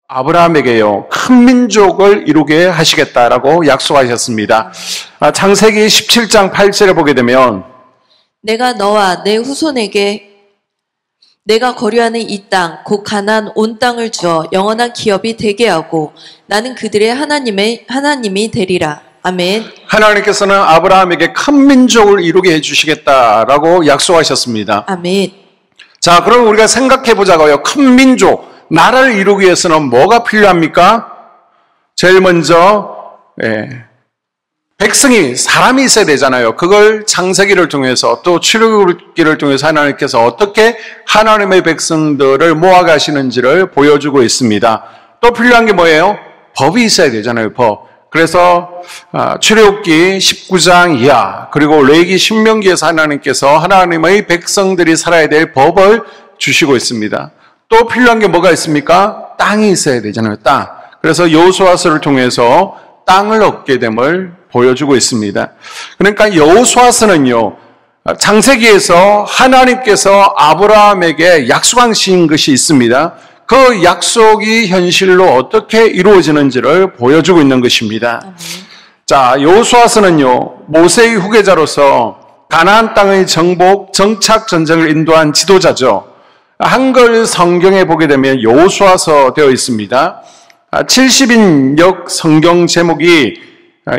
아브라함에게요, 큰 민족을 이루게 하시겠다라고 약속하셨습니다. 창세기 17장 8절에 보게 되면 내가 너와 내 후손에게 내가 거류하는 이 땅, 곧 가나안 온 땅을 주어 영원한 기업이 되게 하고 나는 그들의 하나님이 되리라. 아멘. 하나님께서는 아브라함에게 큰 민족을 이루게 해주시겠다라고 약속하셨습니다. 아멘. 자, 그럼 우리가 생각해 보자고요. 큰 민족, 나라를 이루기 위해서는 뭐가 필요합니까? 제일 먼저 백성이, 사람이 있어야 되잖아요. 그걸 창세기를 통해서 또 출애굽기를 통해서 하나님께서 어떻게 하나님의 백성들을 모아가시는지를 보여주고 있습니다. 또 필요한 게 뭐예요? 법이 있어야 되잖아요. 법. 그래서 출애굽기 19장 이하 그리고 레위기 신명기에서 하나님께서 하나님의 백성들이 살아야 될 법을 주시고 있습니다. 또 필요한 게 뭐가 있습니까? 땅이 있어야 되잖아요. 땅. 그래서 여호수아서를 통해서 땅을 얻게 됨을 보여주고 있습니다. 그러니까 여호수아서는요, 창세기에서 하나님께서 아브라함에게 약속하신 것이 있습니다. 그 약속이 현실로 어떻게 이루어지는지를 보여주고 있는 것입니다. 자, 여호수아서는요, 모세의 후계자로서 가나안 땅의 정복, 정착 전쟁을 인도한 지도자죠. 한글 성경에 보게 되면 여호수아서 되어 있습니다. 70인역 성경 제목이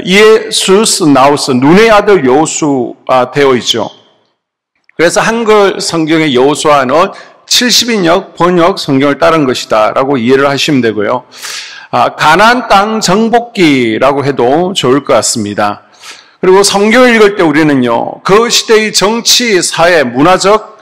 이에수스 나우스, 눈의 아들 여호수아 되어 있죠. 그래서 한글 성경의 여호수아는 70인역 번역 성경을 따른 것이다 라고 이해를 하시면 되고요. 가나안 땅 정복기라고 해도 좋을 것 같습니다. 그리고 성경을 읽을 때 우리는요, 그 시대의 정치, 사회, 문화적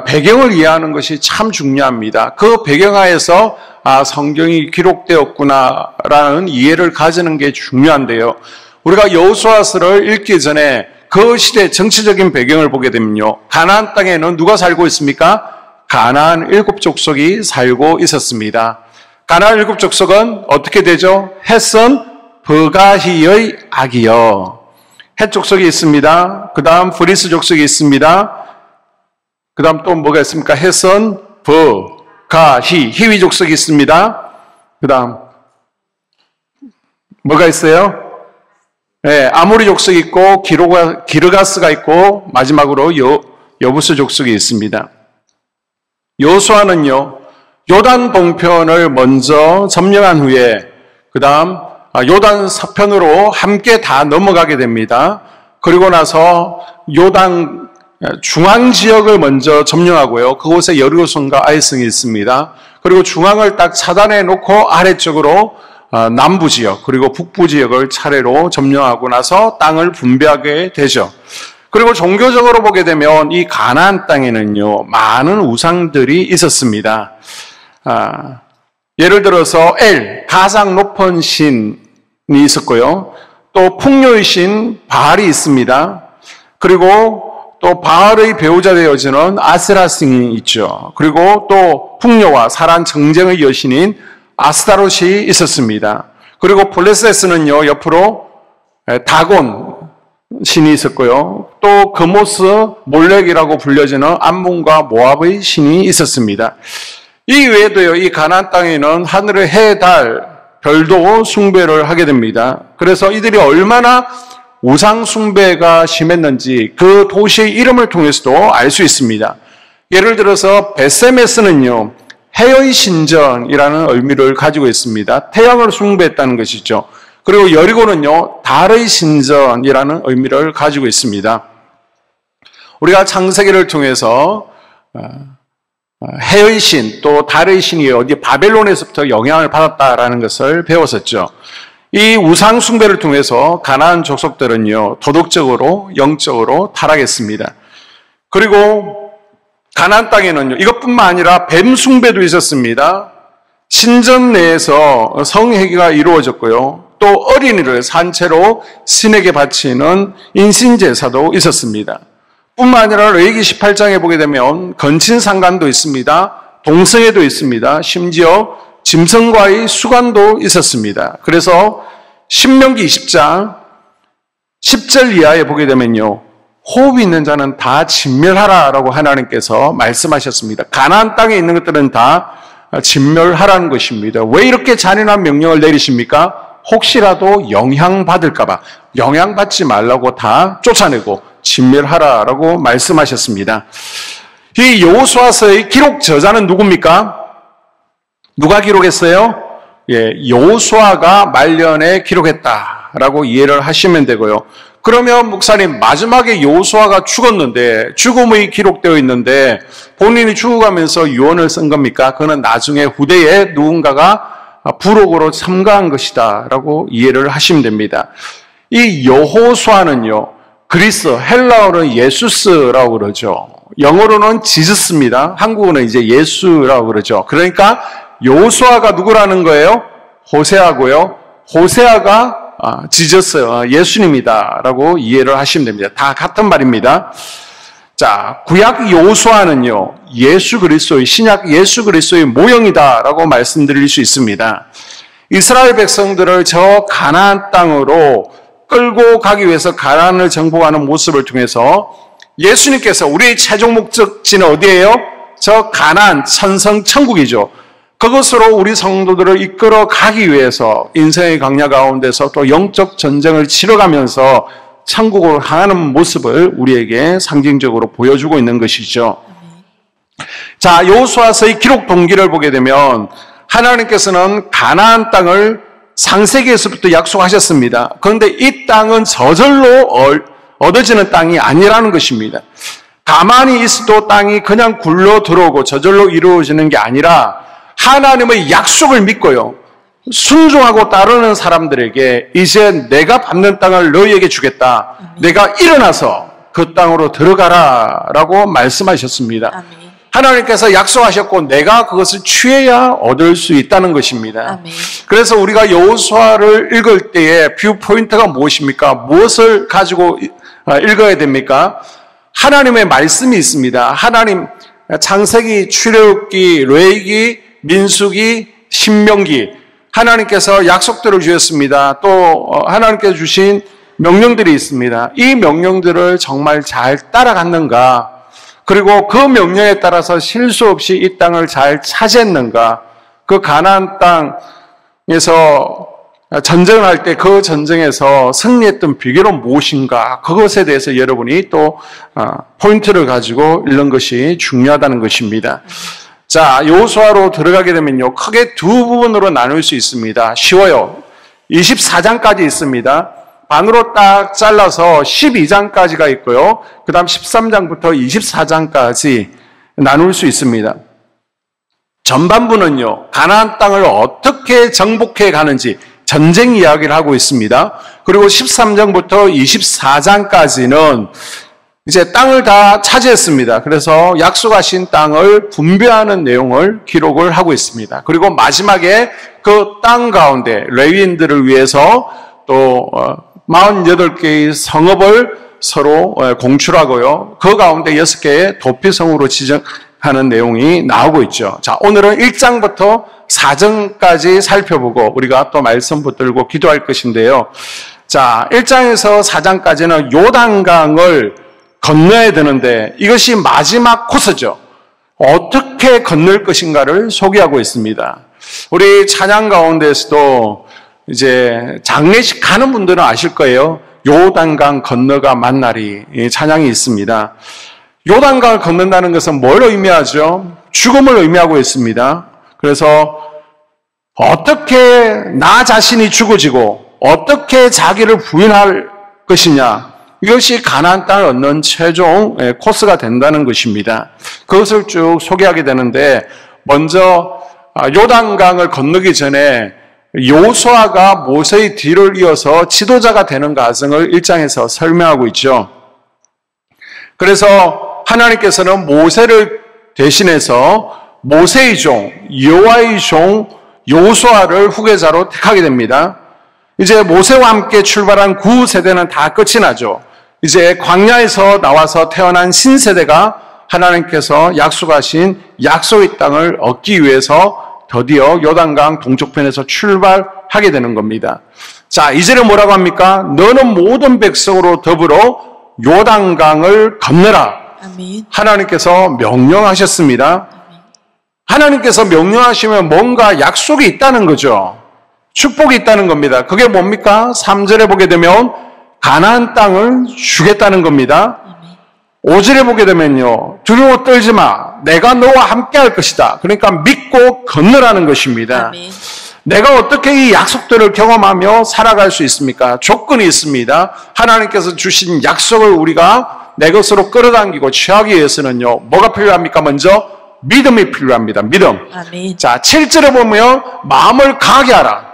배경을 이해하는 것이 참 중요합니다. 그 배경하에서 성경이 기록되었구나라는 이해를 가지는 게 중요한데요. 우리가 여호수아서를 읽기 전에 그 시대 정치적인 배경을 보게 되면요, 가나안 땅에는 누가 살고 있습니까? 가나안 7족속이 살고 있었습니다. 가나안 7족속은 어떻게 되죠? 헷선 버가히의 아기요. 헷 족속이 있습니다. 그 다음 브리스 족속이 있습니다. 그 다음 또 뭐가 있습니까? 헷선 버가히, 히위 족속이 있습니다. 그 다음 뭐가 있어요? 네, 아모리 족속이 있고 기르가스가 있고 마지막으로 여부스 족속이 있습니다. 여호수아는요, 요단 동편을 먼저 점령한 후에 그 다음 요단 서편으로 함께 다 넘어가게 됩니다. 그리고 나서 요단 중앙 지역을 먼저 점령하고요. 그곳에 여리고성과 아이성이 있습니다. 그리고 중앙을 딱 차단해 놓고 아래쪽으로 남부 지역 그리고 북부 지역을 차례로 점령하고 나서 땅을 분배하게 되죠. 그리고 종교적으로 보게 되면 이 가나안 땅에는요, 많은 우상들이 있었습니다. 예를 들어서 가장 높은 신이 있었고요. 또 풍요의 신 바알이 있습니다. 그리고 또 바알의 배우자 되어지는 아세라신이 있죠. 그리고 또 풍요와 사랑 정쟁의 여신인 아스타롯이 있었습니다. 그리고 블레셋는요, 옆으로 다곤 신이 있었고요. 또 그모스 몰렉이라고 불려지는 암몬과 모압의 신이 있었습니다. 이 외에도요, 이 가나안 땅에는 하늘의 해, 달, 별도 숭배를 하게 됩니다. 그래서 이들이 얼마나 우상 숭배가 심했는지 그 도시의 이름을 통해서도 알 수 있습니다. 예를 들어서 베세메스는요, 해의 신전이라는 의미를 가지고 있습니다. 태양을 숭배했다는 것이죠. 그리고 여리고는요, 달의 신전이라는 의미를 가지고 있습니다. 우리가 창세기를 통해서 해의 신, 또 달의 신이 어디 바벨론에서부터 영향을 받았다라는 것을 배웠었죠. 이 우상 숭배를 통해서 가나안 족속들은요, 도덕적으로, 영적으로 타락했습니다. 그리고 가나안 땅에는요, 이것뿐만 아니라 뱀 숭배도 있었습니다. 신전 내에서 성회개가 이루어졌고요. 또 어린이를 산채로 신에게 바치는 인신제사도 있었습니다. 뿐만 아니라 레위기 18장에 보게 되면 건친상간도 있습니다. 동성애도 있습니다. 심지어 짐승과의 수간도 있었습니다. 그래서 신명기 20장 10절 이하에 보게 되면요, 호흡이 있는 자는 다 진멸하라라고 하나님께서 말씀하셨습니다. 가나안 땅에 있는 것들은 다 진멸하라는 것입니다. 왜 이렇게 잔인한 명령을 내리십니까? 혹시라도 영향받을까봐 영향받지 말라고 다 쫓아내고 진멸하라라고 말씀하셨습니다. 이 여호수아서의 기록 저자는 누굽니까? 누가 기록했어요? 여호수아가 말년에 기록했다라고 이해를 하시면 되고요. 그러면 목사님, 마지막에 여호수아가 죽었는데, 죽음이 기록되어 있는데 본인이 죽어가면서 유언을 쓴 겁니까? 그거는 나중에 후대에 누군가가 부록으로 첨가한 것이다 라고 이해를 하시면 됩니다. 이 여호수아는요, 그리스, 헬라어는 예수스라고 그러죠. 영어로는 지저스입니다. 한국어는 이제 예수라고 그러죠. 그러니까 여호수아가 누구라는 거예요? 호세아고요. 호세아가 지저스, 예수님이다라고 이해를 하시면 됩니다. 다 같은 말입니다. 자, 구약 여호수아는요, 예수 그리스도의, 신약 예수 그리스도의 모형이다라고 말씀드릴 수 있습니다. 이스라엘 백성들을 저 가나안 땅으로 끌고 가기 위해서 가나안을 정복하는 모습을 통해서 예수님께서 우리의 최종 목적지는 어디예요? 저 가나안, 천성 천국이죠. 그것으로 우리 성도들을 이끌어 가기 위해서 인생의 강야 가운데서 또 영적 전쟁을 치러가면서 천국으로 향하는 모습을 우리에게 상징적으로 보여주고 있는 것이죠. 자, 여호수아서의 기록 동기를 보게 되면 하나님께서는 가나안 땅을 창세기에서부터 약속하셨습니다. 그런데 이 땅은 저절로 얻어지는 땅이 아니라는 것입니다. 가만히 있어도 땅이 그냥 굴러 들어오고 저절로 이루어지는 게 아니라 하나님의 약속을 믿고요, 순종하고 따르는 사람들에게 이제 내가 받는 땅을 너희에게 주겠다. 내가 일어나서 그 땅으로 들어가라 라고 말씀하셨습니다. 아멘. 하나님께서 약속하셨고 내가 그것을 취해야 얻을 수 있다는 것입니다. 아멘. 그래서 우리가 여호수아를 읽을 때의 뷰 포인트가 무엇입니까? 무엇을 가지고 읽어야 됩니까? 하나님의 말씀이 있습니다. 하나님, 창세기, 출애굽기, 레위기, 민수기, 신명기, 하나님께서 약속들을 주셨습니다. 또 하나님께서 주신 명령들이 있습니다. 이 명령들을 정말 잘 따라갔는가? 그리고 그 명령에 따라서 실수 없이 이 땅을 잘 차지했는가? 그 가나안 땅에서 전쟁을 할 때 그 전쟁에서 승리했던 비결은 무엇인가? 그것에 대해서 여러분이 또 포인트를 가지고 읽는 것이 중요하다는 것입니다. 자, 여호수아로 들어가게 되면요, 크게 두 부분으로 나눌 수 있습니다. 쉬워요. 24장까지 있습니다. 반으로 딱 잘라서 12장까지가 있고요. 그 다음 13장부터 24장까지 나눌 수 있습니다. 전반부는요, 가나안 땅을 어떻게 정복해 가는지 전쟁 이야기를 하고 있습니다. 그리고 13장부터 24장까지는 이제 땅을 다 차지했습니다. 그래서 약속하신 땅을 분배하는 내용을 기록을 하고 있습니다. 그리고 마지막에 그 땅 가운데 레위인들을 위해서 또 48개의 성읍을 서로 공출하고요. 그 가운데 6개의 도피성으로 지정하는 내용이 나오고 있죠. 자, 오늘은 1장부터 4장까지 살펴보고 우리가 또 말씀 붙들고 기도할 것인데요. 자, 1장에서 4장까지는 요단강을 건너야 되는데 이것이 마지막 코스죠. 어떻게 건널 것인가를 소개하고 있습니다. 우리 찬양 가운데서도 이제 장례식 가는 분들은 아실 거예요. 요단강 건너가 만날이 찬양이 있습니다. 요단강을 건넌다는 것은 뭘 의미하죠? 죽음을 의미하고 있습니다. 그래서 어떻게 나 자신이 죽어지고 어떻게 자기를 부인할 것이냐, 이것이 가나안 땅을 얻는 최종 코스가 된다는 것입니다. 그것을 쭉 소개하게 되는데 먼저 요단강을 건너기 전에 여호수아가 모세의 뒤를 이어서 지도자가 되는 과정을 1장에서 설명하고 있죠. 그래서 하나님께서는 모세를 대신해서 모세의 종, 여호와의 종 여호수아를 후계자로 택하게 됩니다. 이제 모세와 함께 출발한 구세대는 다 끝이 나죠. 이제 광야에서 나와서 태어난 신세대가 하나님께서 약속하신 약속의 땅을 얻기 위해서 드디어 요단강 동쪽편에서 출발하게 되는 겁니다. 자, 이제는 뭐라고 합니까? 너는 모든 백성으로 더불어 요단강을 건너라. 아멘. 하나님께서 명령하셨습니다. 하나님께서 명령하시면 뭔가 약속이 있다는 거죠. 축복이 있다는 겁니다. 그게 뭡니까? 3절에 보게 되면 가나안 땅을 주겠다는 겁니다. 5절에 보게 되면요. 두려워 떨지 마. 내가 너와 함께 할 것이다. 그러니까 믿고 건너라는 것입니다. 아멘. 내가 어떻게 이 약속들을 경험하며 살아갈 수 있습니까? 조건이 있습니다. 하나님께서 주신 약속을 우리가 내 것으로 끌어당기고 취하기 위해서는요. 뭐가 필요합니까? 먼저 믿음이 필요합니다. 믿음. 아멘. 자, 7절에 보면 마음을 강하게 하라.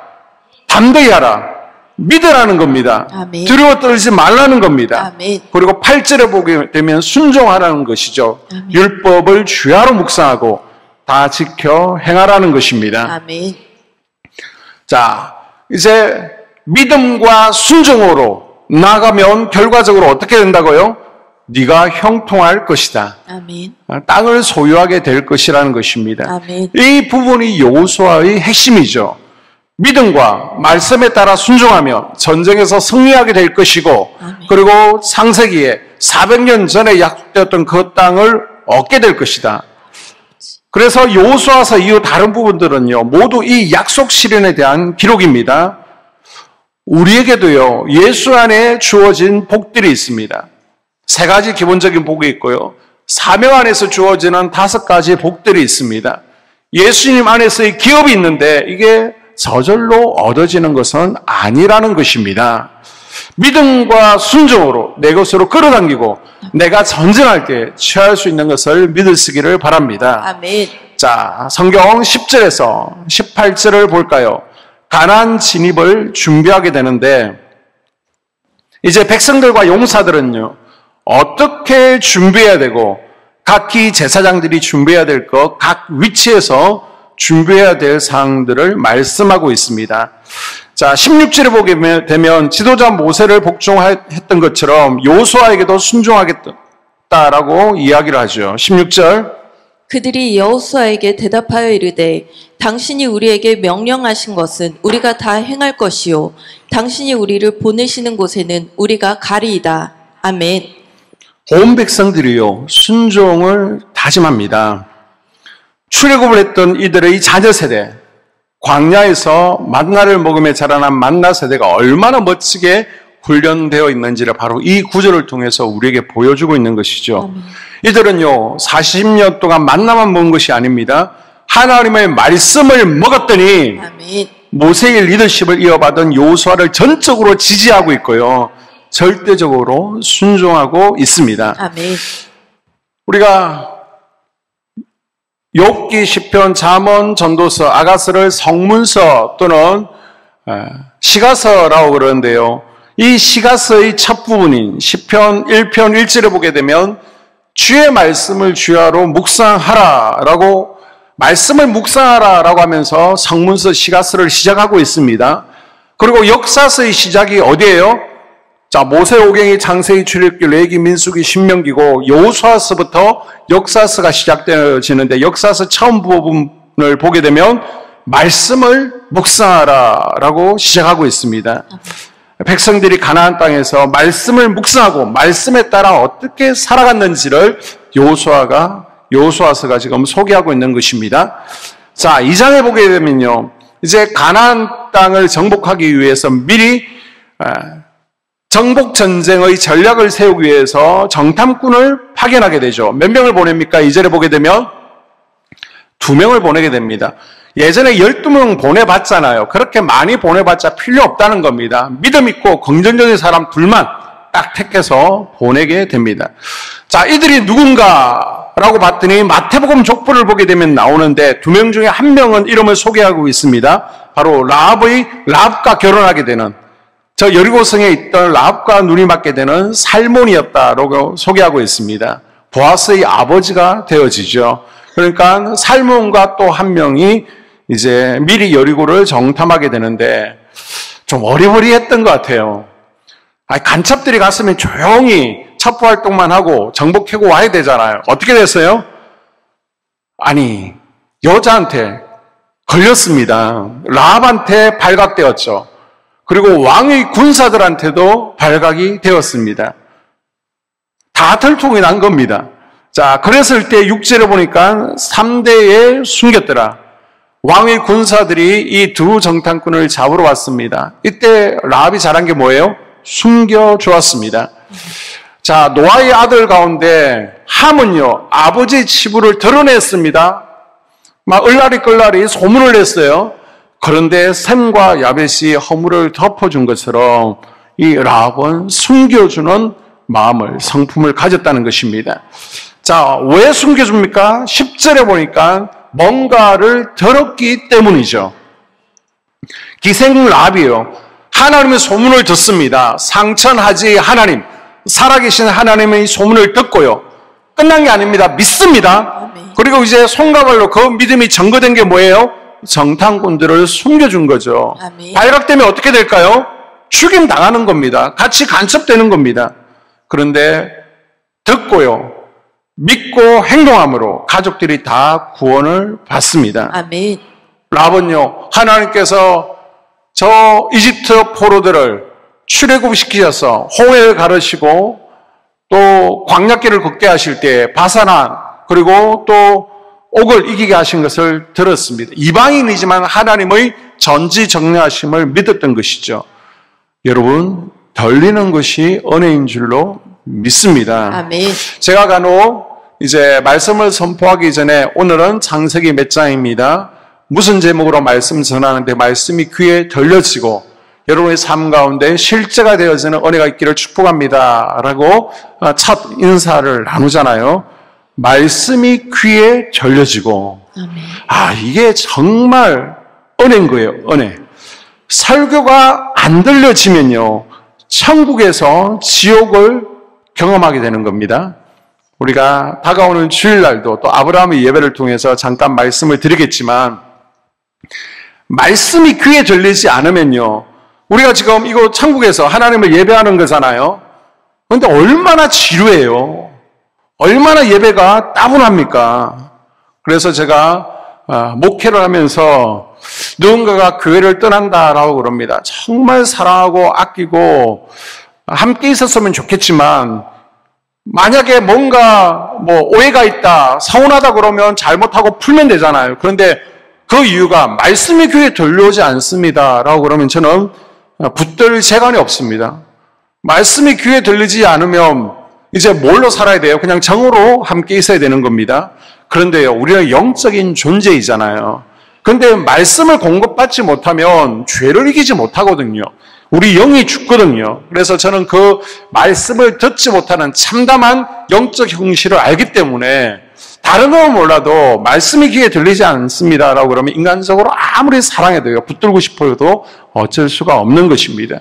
담대히 하라. 믿으라는 겁니다. 아멘. 두려워 떨지 말라는 겁니다. 아멘. 그리고 8절에 보게 되면 순종하라는 것이죠. 아멘. 율법을 주야로 묵상하고 다 지켜 행하라는 것입니다. 아멘. 자, 이제 믿음과 순종으로 나가면 결과적으로 어떻게 된다고요? 네가 형통할 것이다. 아멘. 땅을 소유하게 될 것이라는 것입니다. 아멘. 이 부분이 여호수아의 핵심이죠. 믿음과 말씀에 따라 순종하면 전쟁에서 승리하게 될 것이고 아멘. 그리고 창세기에 400년 전에 약속되었던 그 땅을 얻게 될 것이다. 그래서 여호수아서 이후 다른 부분들은요 모두 이 약속 실현에 대한 기록입니다. 우리에게도요 예수 안에 주어진 복들이 있습니다. 3가지 기본적인 복이 있고요. 사명 안에서 주어지는 5가지 복들이 있습니다. 예수님 안에서의 기업이 있는데 이게 저절로 얻어지는 것은 아니라는 것입니다. 믿음과 순종으로 내 것으로 끌어당기고 내가 전진할 때 취할 수 있는 것을 믿으시기를 바랍니다. 아멘. 자, 성경 10절에서 18절을 볼까요? 가나안 진입을 준비하게 되는데 이제 백성들과 용사들은요 어떻게 준비해야 되고 각기 제사장들이 준비해야 될 것, 각 위치에서 준비해야 될 사항들을 말씀하고 있습니다. 자, 16절에 보게 되면 지도자 모세를 복종했던 것처럼 여호수아에게도 순종하겠다라고 이야기를 하죠. 16절. 그들이 여호수아에게 대답하여 이르되 당신이 우리에게 명령하신 것은 우리가 다 행할 것이요 당신이 우리를 보내시는 곳에는 우리가 가리이다. 아멘. 온 백성들이요 순종을 다짐합니다. 출애굽을 했던 이들의 자녀 세대, 광야에서 만나를 먹으며 자라난 만나 세대가 얼마나 멋지게 훈련되어 있는지를 바로 이 구절을 통해서 우리에게 보여주고 있는 것이죠. 이들은요 40년 동안 만나만 먹은 것이 아닙니다. 하나님의 말씀을 먹었더니 아멘. 모세의 리더십을 이어받은 여호수아를 전적으로 지지하고 있고요. 절대적으로 순종하고 있습니다. 아멘. 우리가 욥기, 시편, 잠언, 전도서, 아가서를 성문서 또는 시가서라고 그러는데요. 이 시가서의 첫 부분인 시편 1편 1절에 보게 되면 주의 말씀을 주야로 묵상하라라고 말씀을 묵상하라라고 하면서 성문서 시가서를 시작하고 있습니다. 그리고 역사서의 시작이 어디예요? 자, 모세오경이 창세기, 출애굽기, 레위기, 민수기, 신명기고 여호수아서부터 역사서가 시작되어지는데 역사서 처음 부분을 보게 되면 말씀을 묵상하라라고 시작하고 있습니다. 백성들이 가나안 땅에서 말씀을 묵상하고 말씀에 따라 어떻게 살아갔는지를 여호수아서가 지금 소개하고 있는 것입니다. 자, 2장에 보게 되면요. 이제 가나안 땅을 정복하기 위해서 미리 정복 전쟁의 전략을 세우기 위해서 정탐꾼을 파견하게 되죠. 몇 명을 보냅니까? 2절에 보게 되면 2명을 보내게 됩니다. 예전에 12명 보내봤잖아요. 그렇게 많이 보내봤자 필요 없다는 겁니다. 믿음 있고 긍정적인 사람 둘만 딱 택해서 보내게 됩니다. 자, 이들이 누군가라고 봤더니 마태복음 족보를 보게 되면 나오는데 2명 중에 1명은 이름을 소개하고 있습니다. 바로 라합과 결혼하게 되는 저 여리고성에 있던 라합과 눈이 맞게 되는 살몬이었다라고 소개하고 있습니다. 보아스의 아버지가 되어지죠. 그러니까 살몬과 또 1명이 이제 미리 여리고를 정탐하게 되는데 좀 어리버리했던 것 같아요. 간첩들이 갔으면 조용히 첩보 활동만 하고 정복하고 와야 되잖아요. 어떻게 됐어요? 아니, 여자한테 걸렸습니다. 라합한테 발각되었죠. 그리고 왕의 군사들한테도 발각이 되었습니다. 다 들통이 난 겁니다. 자, 그랬을 때 6절에 보니까 3대에 숨겼더라. 왕의 군사들이 이 두 정탐꾼을 잡으러 왔습니다. 이때 라합이 잘한 게 뭐예요? 숨겨주었습니다. 자, 노아의 아들 가운데 함은요, 아버지의 치부를 드러냈습니다. 막 을라리 소문을 냈어요. 그런데 셈과 야벳이 허물을 덮어준 것처럼 이 라합은 숨겨주는 마음을, 성품을 가졌다는 것입니다. 자, 왜 숨겨줍니까? 10절에 보니까 뭔가를 들었기 때문이죠. 기생 라합이요. 하나님의 소문을 듣습니다. 상천하지 하나님, 살아계신 하나님의 소문을 듣고요. 끝난 게 아닙니다. 믿습니다. 그리고 이제 손과 발로 그 믿음이 증거된 게 뭐예요? 정탐꾼들을 숨겨준 거죠. 발각되면 어떻게 될까요? 죽임 당하는 겁니다. 같이 간첩되는 겁니다. 그런데 듣고요, 믿고 행동함으로 가족들이 다 구원을 받습니다. 아멘. 라합은요, 하나님께서 저 이집트 포로들을 출애굽시키셔서 홍해를 가르시고 또 광야길을 걷게 하실 때 바사나 그리고 또 옥을 이기게 하신 것을 들었습니다. 이방인이지만 하나님의 전지전능하심을 믿었던 것이죠. 여러분, 들리는 것이 은혜인 줄로 믿습니다. 아멘. 제가 간혹 이제 말씀을 선포하기 전에 오늘은 창세기 몇 장입니다. 무슨 제목으로 말씀 전하는데 말씀이 귀에 들려지고 여러분의 삶 가운데 실제가 되어지는 은혜가 있기를 축복합니다 라고 첫 인사를 나누잖아요. 말씀이 귀에 들려지고, 아멘. 이게 정말 은혜인 거예요. 은혜. 설교가 안 들려지면요, 천국에서 지옥을 경험하게 되는 겁니다. 우리가 다가오는 주일날도 또 아브라함의 예배를 통해서 잠깐 말씀을 드리겠지만, 말씀이 귀에 들리지 않으면요, 우리가 지금 이거 천국에서 하나님을 예배하는 거잖아요. 그런데 얼마나 지루해요. 얼마나 예배가 따분합니까? 그래서 제가 목회를 하면서 누군가가 교회를 떠난다라고 그럽니다. 정말 사랑하고 아끼고 함께 있었으면 좋겠지만 만약에 뭔가 오해가 있다, 서운하다 그러면 잘못하고 풀면 되잖아요. 그런데 그 이유가 말씀이 귀에 들려오지 않습니다라고 그러면 저는 붙들 재간이 없습니다. 말씀이 귀에 들리지 않으면 이제 뭘로 살아야 돼요? 그냥 정으로 함께 있어야 되는 겁니다. 그런데요, 우리는 영적인 존재이잖아요. 그런데 말씀을 공급받지 못하면 죄를 이기지 못하거든요. 우리 영이 죽거든요. 그래서 저는 그 말씀을 듣지 못하는 참담한 영적 현실을 알기 때문에 다른 건 몰라도 말씀이 귀에 들리지 않습니다라고 그러면 인간적으로 아무리 사랑해도요, 붙들고 싶어도 어쩔 수가 없는 것입니다.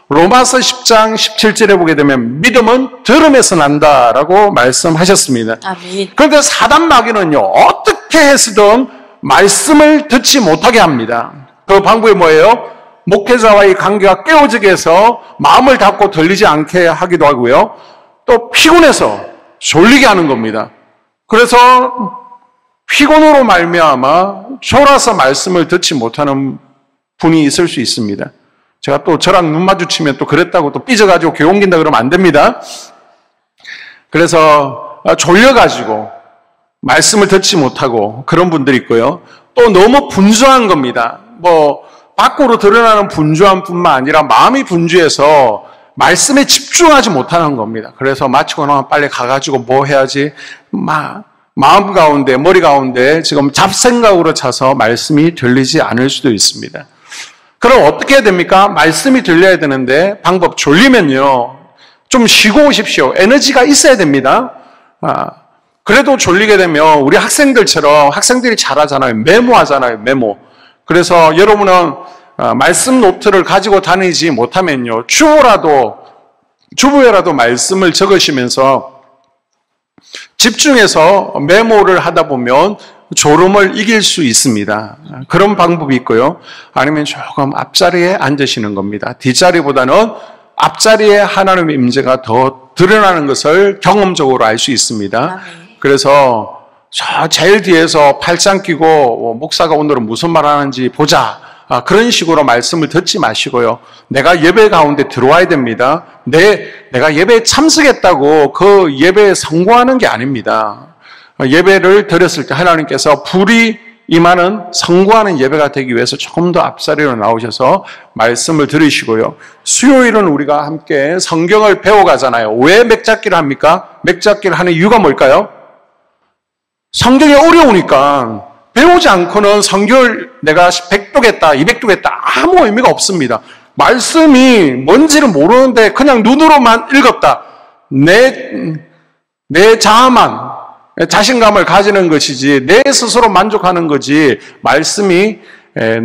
로마서 10장 17절에 보게 되면 믿음은 들음에서 난다라고 말씀하셨습니다. 아멘. 그런데 사단 마귀는요, 어떻게 해서든 말씀을 듣지 못하게 합니다. 그 방법이 뭐예요? 목회자와의 관계가 깨어지게 해서 마음을 닫고 들리지 않게 하기도 하고요. 또 피곤해서 졸리게 하는 겁니다. 그래서 피곤으로 말미암아 졸아서 말씀을 듣지 못하는 분이 있을 수 있습니다. 제가 또 저랑 눈 마주치면 또 그랬다고 또 삐져가지고 교회 옮긴다 그러면 안 됩니다. 그래서 졸려가지고 말씀을 듣지 못하고 그런 분들이 있고요. 또 너무 분주한 겁니다. 밖으로 드러나는 분주한 뿐만 아니라 마음이 분주해서 말씀에 집중하지 못하는 겁니다. 그래서 마치고 나면 빨리 가가지고 뭐 해야지 마음 가운데, 머리 가운데 지금 잡생각으로 차서 말씀이 들리지 않을 수도 있습니다. 그럼 어떻게 해야 됩니까? 말씀이 들려야 되는데 방법, 졸리면요, 좀 쉬고 오십시오. 에너지가 있어야 됩니다. 그래도 졸리게 되면 우리 학생들처럼, 학생들이 잘하잖아요. 메모하잖아요. 메모. 그래서 여러분은 말씀 노트를 가지고 다니지 못하면요, 주부에라도 말씀을 적으시면서 집중해서 메모를 하다 보면 졸음을 이길 수 있습니다. 그런 방법이 있고요. 아니면 조금 앞자리에 앉으시는 겁니다. 뒷자리보다는 앞자리에 하나님의 임재가 더 드러나는 것을 경험적으로 알 수 있습니다. 그래서 저 제일 뒤에서 팔짱 끼고 목사가 오늘은 무슨 말 하는지 보자, 그런 식으로 말씀을 듣지 마시고요. 내가 예배 가운데 들어와야 됩니다. 내가 예배에 참석했다고 그 예배에 성공하는 게 아닙니다. 예배를 드렸을 때 하나님께서 불이 임하는 성구하는 예배가 되기 위해서 조금 더 앞자리로 나오셔서 말씀을 들으시고요. 수요일은 우리가 함께 성경을 배워가잖아요. 왜 맥잡기를 합니까? 맥잡기를 하는 이유가 뭘까요? 성경이 어려우니까. 배우지 않고는 성경을 내가 100도겠다, 200도겠다 아무 의미가 없습니다. 말씀이 뭔지를 모르는데 그냥 눈으로만 읽었다. 내 자아만, 자신감을 가지는 것이지 내 스스로 만족하는 거지 말씀이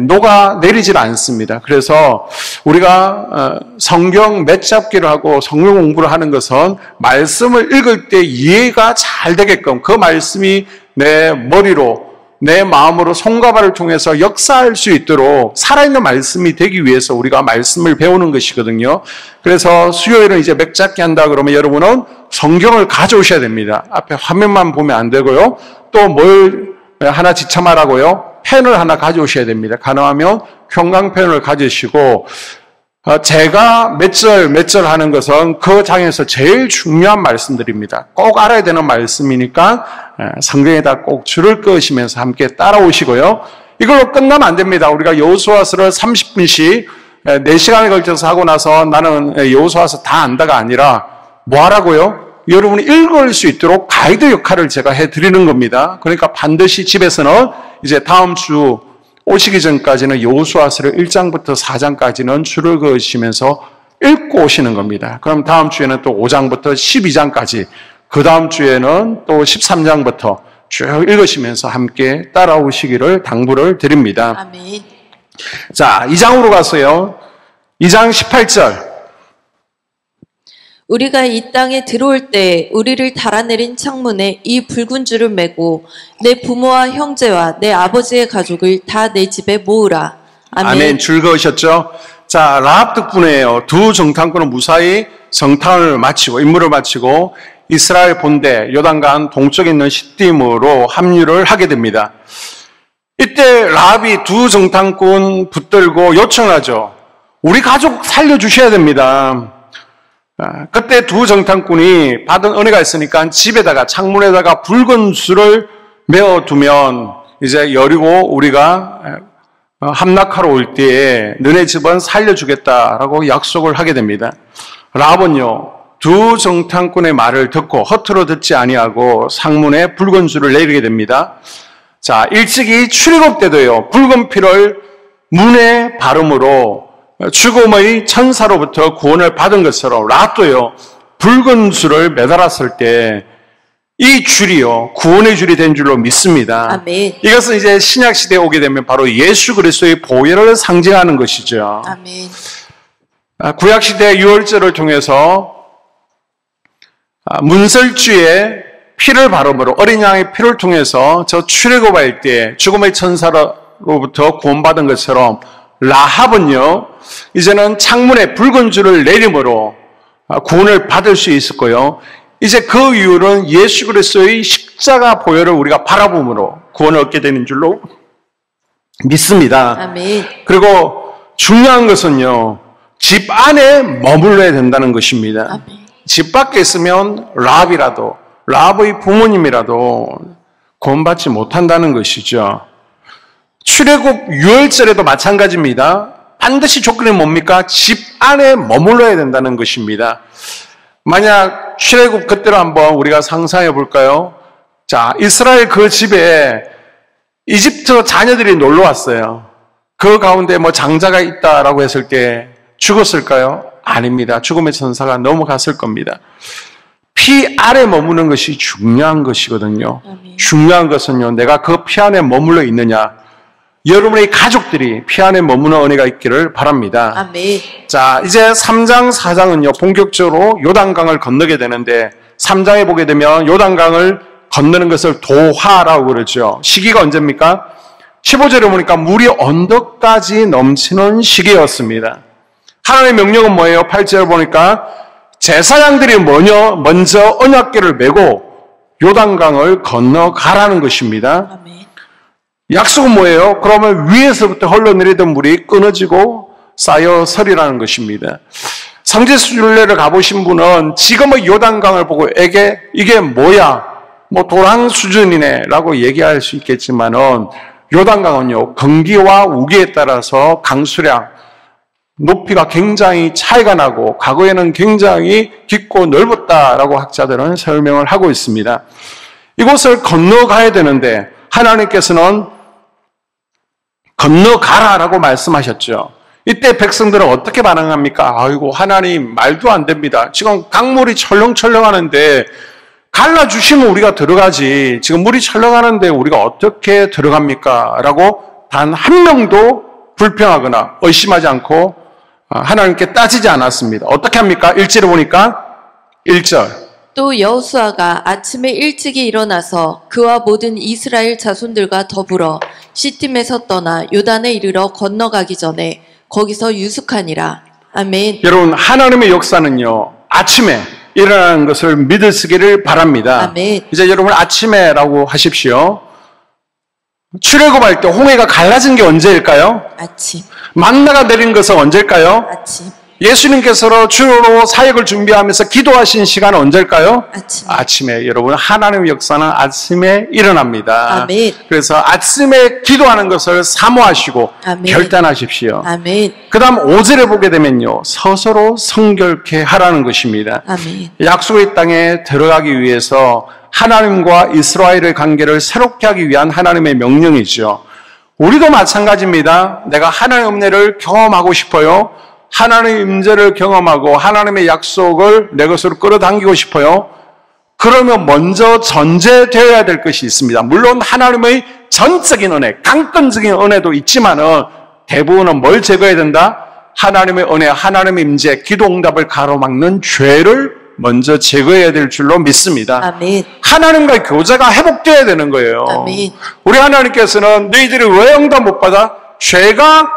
녹아내리질 않습니다. 그래서 우리가 성경 맷잡기를 하고 성경 공부를 하는 것은 말씀을 읽을 때 이해가 잘 되게끔 그 말씀이 내 머리로 내 마음으로 손과 발을 통해서 역사할 수 있도록 살아있는 말씀이 되기 위해서 우리가 말씀을 배우는 것이거든요. 그래서 수요일은 이제 맥잡기 한다 그러면 여러분은 성경을 가져오셔야 됩니다. 앞에 화면만 보면 안 되고요. 또 뭘 하나 지참하라고요? 펜을 하나 가져오셔야 됩니다. 가능하면 형광펜을 가지시고 제가 몇 절 하는 것은 그 장에서 제일 중요한 말씀들입니다. 꼭 알아야 되는 말씀이니까 성경에다 꼭 줄을 그으시면서 함께 따라오시고요. 이걸로 끝나면 안 됩니다. 우리가 여호수아서를 30분씩 4시간에 걸쳐서 하고 나서 나는 여호수아서 다 안다가 아니라 뭐 하라고요? 여러분이 읽을 수 있도록 가이드 역할을 제가 해드리는 겁니다. 그러니까 반드시 집에서는 이제 다음 주 오시기 전까지는 여호수아서를 1장부터 4장까지는 줄을 그으시면서 읽고 오시는 겁니다. 그럼 다음 주에는 또 5장부터 12장까지, 그 다음 주에는 또 13장부터 쭉 읽으시면서 함께 따라오시기를 당부를 드립니다. 아멘. 자, 2장으로 가서요. 2장 18절. 우리가 이 땅에 들어올 때 우리를 달아내린 창문에 이 붉은 줄을 매고 내 부모와 형제와 내 아버지의 가족을 다 내 집에 모으라. 아멘. 아멘. 줄 그으셨죠? 자, 라합 덕분에요. 두 정탐꾼은 무사히 정탐을 마치고 임무를 마치고 이스라엘 본대 요단강 동쪽에 있는 시딤으로 합류를 하게 됩니다. 이때 라합이 두 정탐꾼 붙들고 요청하죠. 우리 가족 살려주셔야 됩니다. 그때 두 정탐꾼이 받은 은혜가 있으니까 집에다가 창문에다가 붉은 줄을 메어두면 이제 여리고 우리가 함락하러 올 때에 너네 집은 살려주겠다라고 약속을 하게 됩니다. 라합은요, 두 정탐꾼의 말을 듣고 허투루 듣지 아니하고 상문에 붉은 줄을 내리게 됩니다. 자, 일찍이 출애굽 때도요, 붉은 피를 문에 바름으로 죽음의 천사로부터 구원을 받은 것처럼 라합도요, 붉은 줄을 매달았을 때 이 줄이요, 구원의 줄이 된 줄로 믿습니다. 아멘. 이것은 이제 신약 시대에 오게 되면 바로 예수 그리스도의 보혈을 상징하는 것이죠. 아멘. 구약 시대 유월절을 통해서 문설주에 피를 바름으로 어린 양의 피를 통해서 저 출애굽할 때 죽음의 천사로부터 구원받은 것처럼 라합은요, 이제는 창문에 붉은 줄을 내림으로 구원을 받을 수 있었고요. 이제 그 이유는 예수 그리스도의 십자가 보혈을 우리가 바라봄으로 구원을 얻게 되는 줄로 믿습니다. 아멘. 그리고 중요한 것은요, 집 안에 머물러야 된다는 것입니다. 아멘. 집 밖에 있으면 라합이라도, 라합의 부모님이라도 구원받지 못한다는 것이죠. 출애굽 유월절에도 마찬가지입니다. 반드시 조건이 뭡니까? 집 안에 머물러야 된다는 것입니다. 만약 출애굽 그때로 한번 우리가 상상해 볼까요? 자, 이스라엘 그 집에 이집트 자녀들이 놀러 왔어요. 그 가운데 뭐 장자가 있다라고 했을 때 죽었을까요? 아닙니다. 죽음의 천사가 넘어갔을 겁니다. 피 아래 머무는 것이 중요한 것이거든요. 아멘. 중요한 것은요, 내가 그 피 안에 머물러 있느냐. 여러분의 가족들이 피 안에 머무는 은혜가 있기를 바랍니다. 아멘. 자, 이제 3장, 4장은요, 본격적으로 요단강을 건너게 되는데, 3장에 보게 되면 요단강을 건너는 것을 도하라고 그러죠. 시기가 언제입니까? 15절에 보니까 물이 언덕까지 넘치는 시기였습니다. 하나님의 명령은 뭐예요? 8절 보니까 제사장들이 먼저 언약궤를 메고 요단강을 건너가라는 것입니다. 아멘. 약속은 뭐예요? 그러면 위에서부터 흘러내리던 물이 끊어지고 쌓여서리라는 것입니다. 성지순례를 가보신 분은 지금의 요단강을 보고 이게 뭐야? 뭐 도랑 수준이네라고 얘기할 수 있겠지만은 요단강은요, 건기와 우기에 따라서 강수량, 높이가 굉장히 차이가 나고 과거에는 굉장히 깊고 넓었다라고 학자들은 설명을 하고 있습니다. 이곳을 건너가야 되는데 하나님께서는 건너가라라고 말씀하셨죠. 이때 백성들은 어떻게 반응합니까? 아이고, 하나님 말도 안 됩니다. 지금 강물이 철렁철렁하는데 갈라주시면 우리가 들어가지. 지금 물이 철렁하는데 우리가 어떻게 들어갑니까? 라고 단 한 명도 불평하거나 의심하지 않고 하나님께 따지지 않았습니다. 어떻게 합니까? 1절에 보니까 1절. 또 여호수아가 아침에 일찍이 일어나서 그와 모든 이스라엘 자손들과 더불어 시팀에서 떠나 요단에 이르러 건너가기 전에 거기서 유숙하니라. 아멘. 여러분, 하나님의 역사는요, 아침에 일어나는 것을 믿으시기를 바랍니다. 아멘. 이제 여러분 아침에라고 하십시오. 출애굽할 때 홍해가 갈라진 게 언제일까요? 아침. 만나가 내린 것은 언제일까요? 아침. 예수님께서 주로 사역을 준비하면서 기도하신 시간은 언제일까요? 아침. 아침에. 여러분, 하나님의 역사는 아침에 일어납니다. 아멘. 그래서 아침에 기도하는 것을 사모하시고 아멘. 결단하십시오. 아멘. 그 다음 5절에 보게 되면요, 서서로 성결케 하라는 것입니다. 아멘. 약속의 땅에 들어가기 위해서 하나님과 이스라엘의 관계를 새롭게 하기 위한 하나님의 명령이죠. 우리도 마찬가지입니다. 내가 하나님의 은혜를 경험하고 싶어요. 하나님의 임재를 경험하고 하나님의 약속을 내 것으로 끌어당기고 싶어요. 그러면 먼저 전제되어야 될 것이 있습니다. 물론 하나님의 전적인 은혜, 강권적인 은혜도 있지만은 대부분은 뭘 제거해야 된다? 하나님의 은혜, 하나님의 임재, 기도 응답을 가로막는 죄를 먼저 제거해야 될 줄로 믿습니다. 아멘. 하나님과의 교제가 회복되어야 되는 거예요. 아멘. 우리 하나님께서는 너희들이 왜 응답 못 받아? 죄가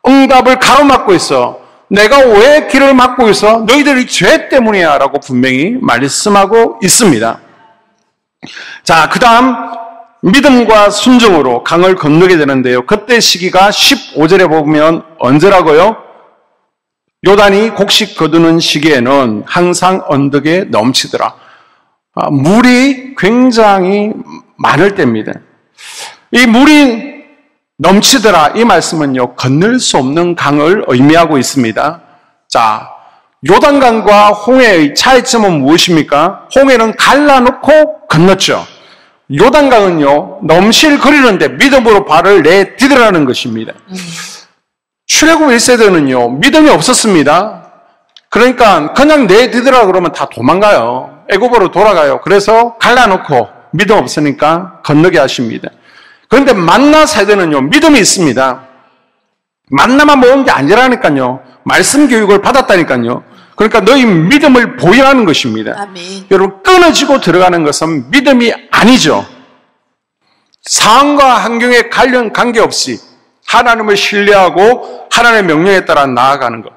응답을 가로막고 있어. 내가 왜 길을 막고 있어? 너희들이 죄 때문이야 라고 분명히 말씀하고 있습니다. 자, 그 다음 믿음과 순종으로 강을 건너게 되는데요. 그때 시기가 15절에 보면 언제라고요? 요단이 곡식 거두는 시기에는 항상 언덕에 넘치더라. 물이 굉장히 많을 때입니다. 이 물이 넘치더라, 이 말씀은요, 건널 수 없는 강을 의미하고 있습니다. 자, 요단강과 홍해의 차이점은 무엇입니까? 홍해는 갈라놓고 건넜죠. 요단강은요, 넘실거리는데 믿음으로 발을 내디디라는 것입니다. 출애굽 1세대는요, 믿음이 없었습니다. 그러니까 그냥 내디디라 그러면 다 도망가요. 애굽으로 돌아가요. 그래서 갈라놓고 믿음 없으니까 건너게 하십니다. 그런데 만나 세대는요, 믿음이 있습니다. 만나만 모은 게 아니라니까요. 말씀 교육을 받았다니까요. 그러니까 너희 믿음을 보이라는 것입니다. 아멘. 여러분, 끊어지고 들어가는 것은 믿음이 아니죠. 상황과 환경에 관계없이 하나님을 신뢰하고 하나님의 명령에 따라 나아가는 것.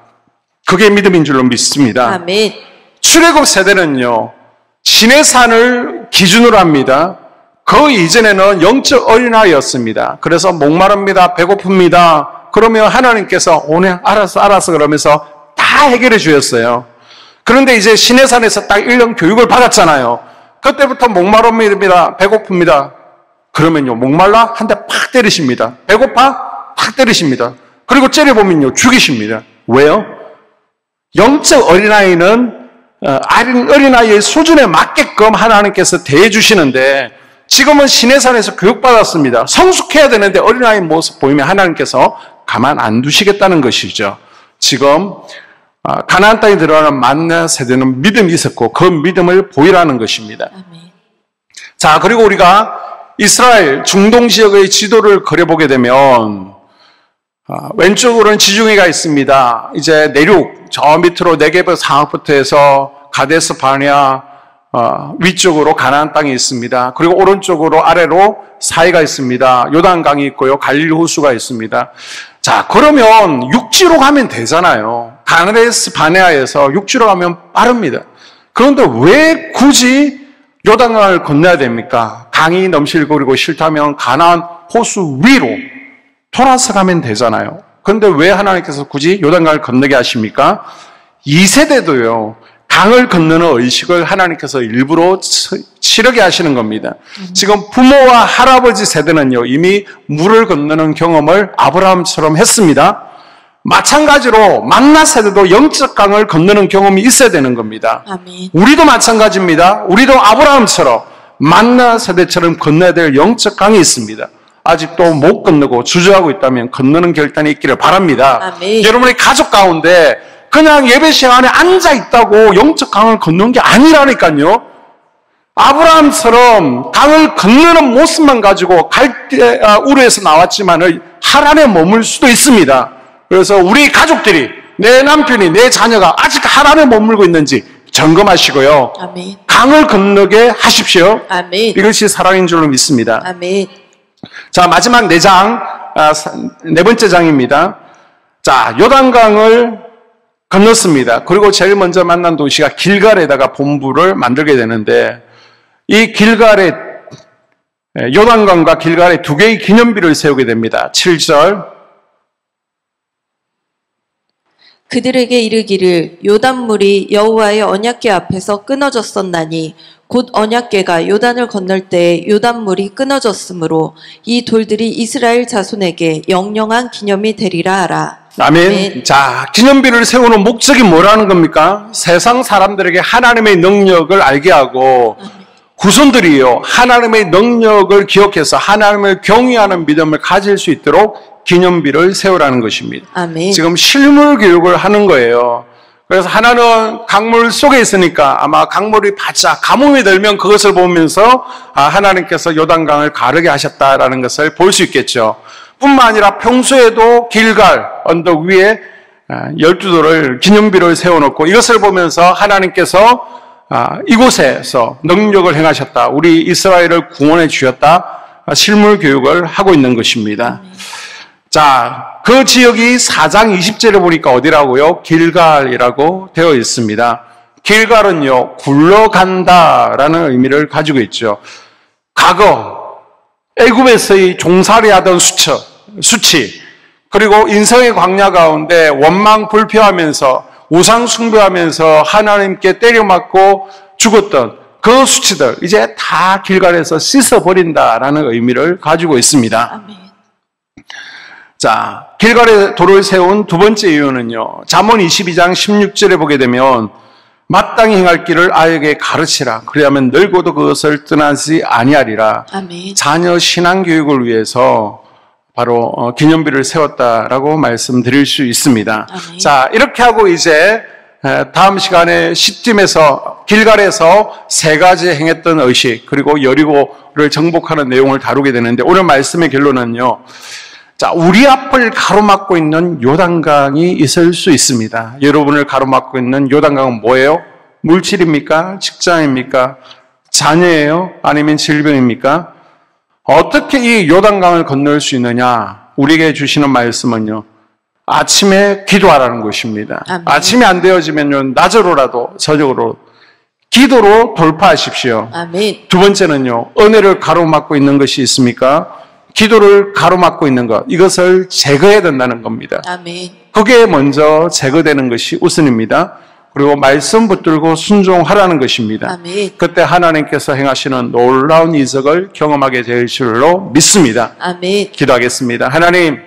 그게 믿음인 줄로 믿습니다. 아멘. 출애굽 세대는요, 신의 산을 기준으로 합니다. 그 이전에는 영적 어린아이였습니다. 그래서 목마릅니다. 배고픕니다. 그러면 하나님께서 오늘 알았어 그러면서 다 해결해 주셨어요. 그런데 이제 시내산에서 딱 1년 교육을 받았잖아요. 그때부터 목마릅니다. 배고픕니다. 그러면요, 목말라 한 대 팍 때리십니다. 배고파? 팍 때리십니다. 그리고 째려보면요, 죽이십니다. 왜요? 영적 어린아이는 어린아이의 수준에 맞게끔 하나님께서 대해주시는데, 지금은 시내산에서 교육받았습니다. 성숙해야 되는데 어린아이 모습 보이면 하나님께서 가만 안 두시겠다는 것이죠. 지금 가나안 땅에 들어가는 만나 세대는 믿음이 있었고 그 믿음을 보이라는 것입니다. 아멘. 자, 그리고 우리가 이스라엘 중동 지역의 지도를 그려보게 되면 왼쪽으로는 지중해가 있습니다. 이제 내륙 저 밑으로 네게브 상업부터 해서 가데스 바네아 위쪽으로 가나안 땅이 있습니다. 그리고 오른쪽으로 아래로 사이가 있습니다. 요단강이 있고요. 갈릴리 호수가 있습니다. 자, 그러면 육지로 가면 되잖아요. 가데스 바네아에서 육지로 가면 빠릅니다. 그런데 왜 굳이 요단강을 건너야 됩니까? 강이 넘실거리고 싫다면 가나안 호수 위로 돌아서 가면 되잖아요. 그런데 왜 하나님께서 굳이 요단강을 건너게 하십니까? 2세대도요. 강을 건너는 의식을 하나님께서 일부러 치르게 하시는 겁니다. 지금 부모와 할아버지 세대는요, 이미 물을 건너는 경험을 아브라함처럼 했습니다. 마찬가지로 만나 세대도 영적 강을 건너는 경험이 있어야 되는 겁니다. 아멘. 우리도 마찬가지입니다. 우리도 아브라함처럼 만나 세대처럼 건너야 될 영적 강이 있습니다. 아직도 못 건너고 주저하고 있다면 건너는 결단이 있기를 바랍니다. 아멘. 여러분의 가족 가운데 그냥 예배 시간에 앉아 있다고 영적 강을 건너는 게 아니라니까요. 아브라함처럼 강을 건너는 모습만 가지고 갈대 우르에서 나왔지만은 하란에 머물 수도 있습니다. 그래서 우리 가족들이, 내 남편이, 내 자녀가 아직 하란에 머물고 있는지 점검하시고요. 아멘. 강을 건너게 하십시오. 아멘. 이것이 사랑인 줄로 믿습니다. 아멘. 자, 마지막 4장, 네 번째 장입니다. 자, 요단강을 건넜습니다. 그리고 제일 먼저 만난 도시가 길갈에다가 본부를 만들게 되는데, 이 길갈에, 요단강과 길갈에 2개의 기념비를 세우게 됩니다. 7절. 그들에게 이르기를 요단물이 여호와의 언약궤 앞에서 끊어졌었나니 곧 언약궤가 요단을 건널 때 요단물이 끊어졌으므로 이 돌들이 이스라엘 자손에게 영영한 기념이 되리라 하라. 아멘. 아멘. 자, 기념비를 세우는 목적이 뭐라는 겁니까? 세상 사람들에게 하나님의 능력을 알게 하고 후손들이요, 하나님의 능력을 기억해서 하나님을 경외하는 믿음을 가질 수 있도록 기념비를 세우라는 것입니다. 아멘. 지금 실물 교육을 하는 거예요. 그래서 하나는 강물 속에 있으니까 아마 강물이 바짝 가뭄이 들면 그것을 보면서 하나님께서 요단강을 가르게 하셨다라는 것을 볼 수 있겠죠. 뿐만 아니라 평소에도 길갈 언덕 위에 12돌을 기념비를 세워놓고 이것을 보면서 하나님께서 이곳에서 능력을 행하셨다, 우리 이스라엘을 구원해 주셨다, 실물 교육을 하고 있는 것입니다. 자, 그 지역이 4장 20절에 보니까 어디라고요? 길갈이라고 되어 있습니다. 길갈은요, 굴러간다라는 의미를 가지고 있죠. 과거 애굽에서의 종살이하던 수치, 그리고 인생의 광야 가운데 원망 불평하면서 우상 숭배하면서 하나님께 때려맞고 죽었던 그 수치들 이제 다 길갈에서 씻어버린다라는 의미를 가지고 있습니다. 아멘. 자, 길갈에 돌을 세운 두 번째 이유는요, 잠언 22장 16절에 보게 되면 마땅히 행할 길을 아이에게 가르치라. 그리하면 늙어도 그것을 떠나지 아니하리라. 아멘. 자녀 신앙 교육을 위해서 바로 기념비를 세웠다라고 말씀드릴 수 있습니다. 아멘. 자, 이렇게 하고 이제 다음 시간에 시딤에서 길갈에서 3가지 행했던 의식, 그리고 여리고를 정복하는 내용을 다루게 되는데, 오늘 말씀의 결론은요, 자, 우리 앞을 가로막고 있는 요단강이 있을 수 있습니다. 여러분을 가로막고 있는 요단강은 뭐예요? 물질입니까? 직장입니까? 자녀예요? 아니면 질병입니까? 어떻게 이 요단강을 건널 수 있느냐? 우리에게 주시는 말씀은요, 아침에 기도하라는 것입니다. 아멘. 아침이 안 되어지면요, 낮으로라도 저녁으로 기도로 돌파하십시오. 아멘. 두 번째는요, 은혜를 가로막고 있는 것이 있습니까? 기도를 가로막고 있는 것, 이것을 제거해야 된다는 겁니다. 아멘. 그게 먼저 제거되는 것이 우선입니다. 그리고 말씀 붙들고 순종하라는 것입니다. 아멘. 그때 하나님께서 행하시는 놀라운 이적을 경험하게 될 줄로 믿습니다. 아멘. 기도하겠습니다. 하나님,